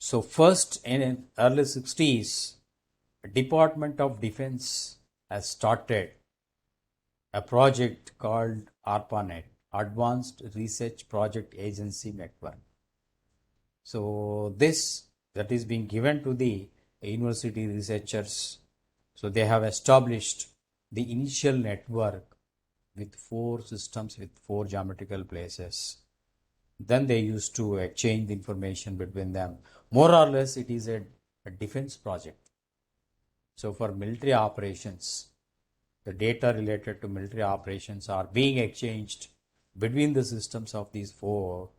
So first in early 60s, Department of Defense has started a project called ARPANET, Advanced Research Project Agency Network. So this that is being given to the university researchers. So they have established the initial network with 4 systems with 4 geometrical places. Then they used to exchange the information between them. More or less, it is a defense project. So for military operations, the data related to military operations are being exchanged between the systems of these 4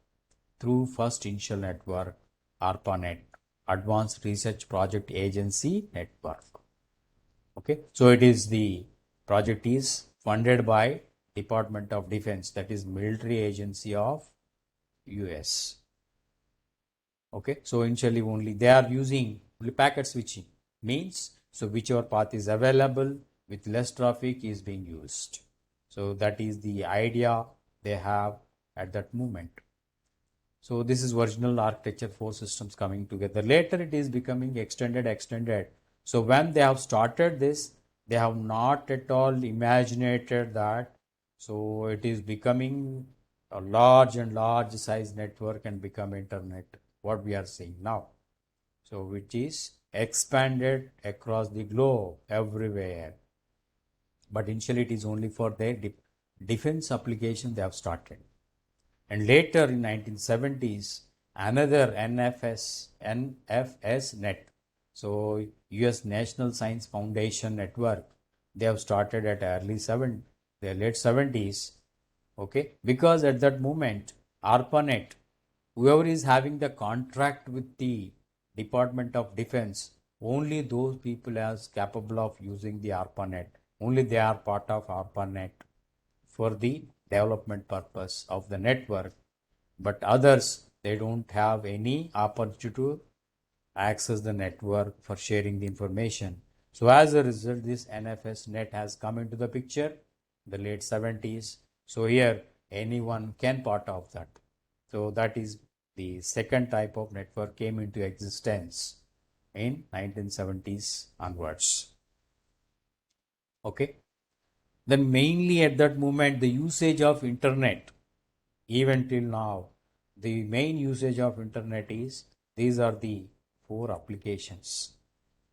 through first initial network, ARPANET, Advanced Research Project Agency Network. Okay, so it is the project is funded by Department of Defense, that is military agency of US. Okay, so initially only they are using only packet switching, means so whichever path is available with less traffic is being used. So that is the idea they have at that moment. So this is original architecture, 4 systems coming together. Later it is becoming extended. So when they have started this, they have not at all imaginated that. So it is becoming a large size network and become internet, what we are seeing now. So which is expanded across the globe everywhere. But initially it is only for their defense application they have started. And later in 1970s, another NFS net. So US National Science Foundation Network, they have started at the late 70s. Okay, because at that moment, ARPANET, whoever is having the contract with the Department of Defense, only those people as capable of using the ARPANET, only they are part of ARPANET for the development purpose of the network, but others they don't have any opportunity to access the network for sharing the information. So as a result, this NFS net has come into the picture in the late 70s. So here anyone can part of that. So that is the second type of network came into existence in 1970s onwards. Okay. Then mainly at that moment the usage of internet, even till now, the main usage of internet is these are the 4 applications.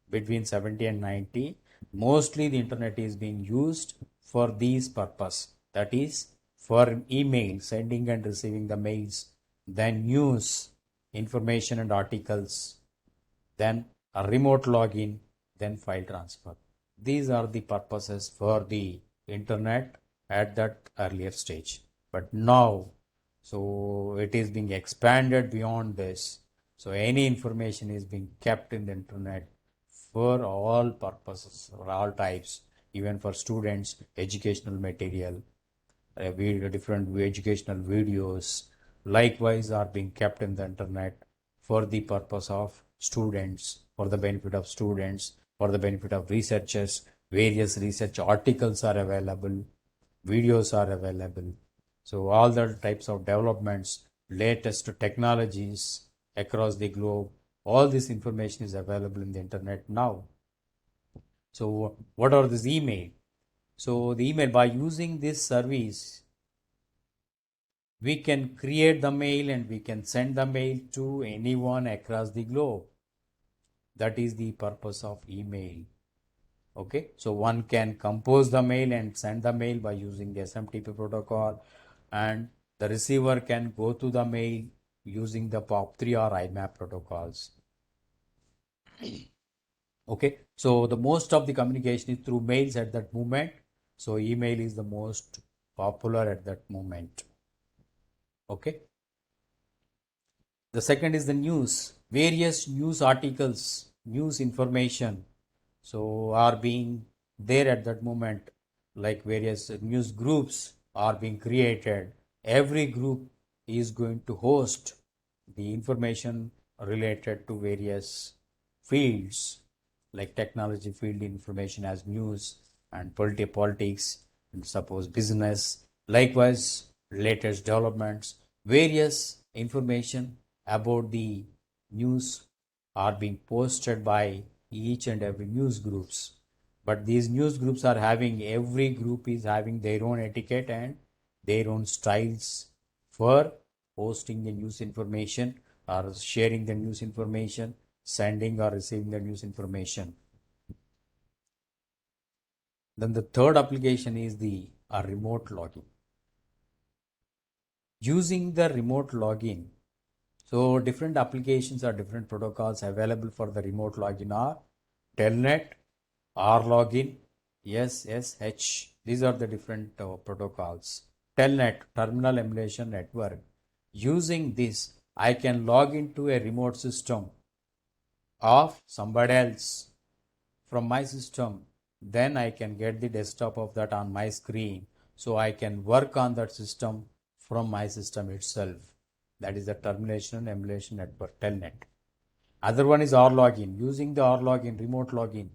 Between 70 and 90, mostly the internet is being used for these purpose, that is for email, sending and receiving the mails, then news, information and articles, then a remote login, then file transfer. These are the purposes for the internet at that earlier stage. But now, so it is being expanded beyond this. So any information is being kept in the internet for all purposes, for all types, even for students, educational material, different educational videos, likewise are being kept in the internet for the purpose of students, for the benefit of students, for the benefit of researchers. Various research articles are available, videos are available. So all the types of developments, latest technologies across the globe, all this information is available in the internet now. So what are this email? So the email, by using this service, we can create the mail and we can send the mail to anyone across the globe. That is the purpose of email. Okay, so one can compose the mail and send the mail by using the SMTP protocol, and the receiver can go to the mail using the POP3 or IMAP protocols. Okay, so the most of the communication is through mails at that moment. So email is the most popular at that moment. Okay. The second is the news. Various news articles, news information, so are being there at that moment, like various news groups are being created. Every group is going to host the information related to various fields, like technology field information as news, and politics, and suppose business, likewise latest developments, various information about the news are being posted by each and every news groups. But these news groups are having, every group is having their own etiquette and their own styles for posting the news information or sharing the news information, sending or receiving the news information. Then the third application is the remote login. Using the remote login, so different applications or different protocols available for the remote login are Telnet, RLogin, SSH. These are the different protocols. Telnet, Terminal Emulation Network. Using this, I can log into a remote system of somebody else from my system. Then I can get the desktop of that on my screen. So I can work on that system from my system itself. That is the Termination Emulation Network, Telnet. Other one is RLogin. Using the RLogin, remote login,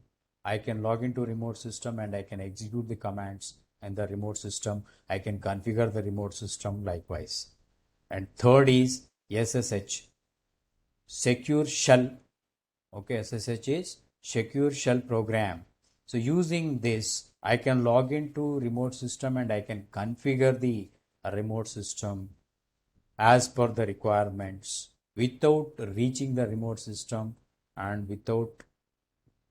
I can log into remote system and I can execute the commands and the remote system. I can configure the remote system likewise. And third is SSH, Secure Shell. Okay, SSH is Secure Shell Program. So using this, I can log into remote system and I can configure the remote system as per the requirements without reaching the remote system and without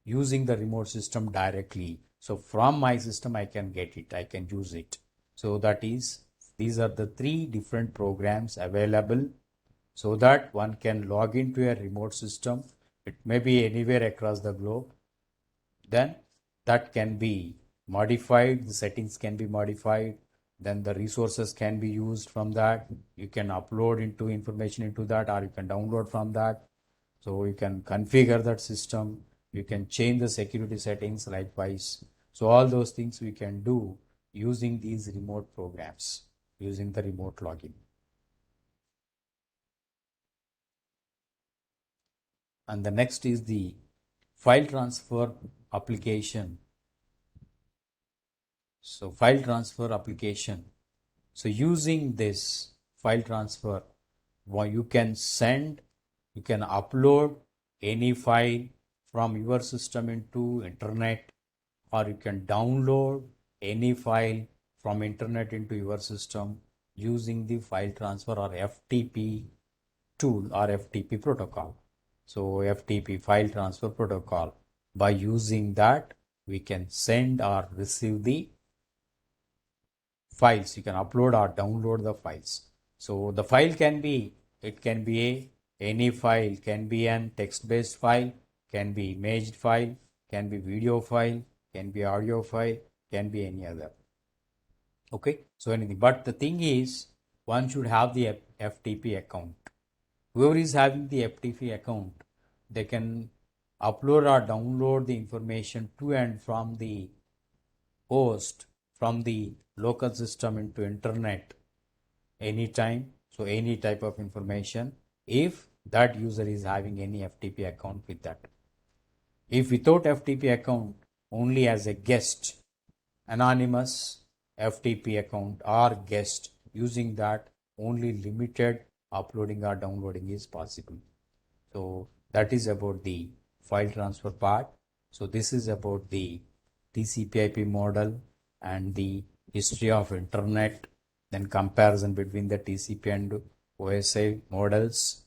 using the remote system directly. So from my system I can get it, I can use it. So that is, these are the three different programs available so that one can log into a remote system. It may be anywhere across the globe. Then that can be modified, the settings can be modified, then the resources can be used from that. You can upload into information into that, or you can download from that. So you can configure that system, you can change the security settings likewise. So all those things we can do using these remote programs, using the remote login. And the next is the file transfer application. So file transfer application. So using this file transfer, you can send, you can upload any file from your system into internet, or you can download any file from internet into your system using the file transfer or FTP tool or FTP protocol. So FTP, file transfer protocol. By using that, we can send or receive the files. You can upload or download the files. So the file can be, it can be any file, can be an text-based file, can be image file, can be video file, can be audio file, can be any other. Okay, so anything. But the thing is, one should have the FTP account. Whoever is having the FTP account, they can upload or download the information to and from the host, from the local system into internet anytime. So any type of information, if that user is having any FTP account with that. If without FTP account, only as a guest, anonymous FTP account or guest, using that only limited uploading or downloading is possible. So that is about the file transfer part. So this is about the TCP/IP model and the history of internet, then comparison between the TCP and OSI models,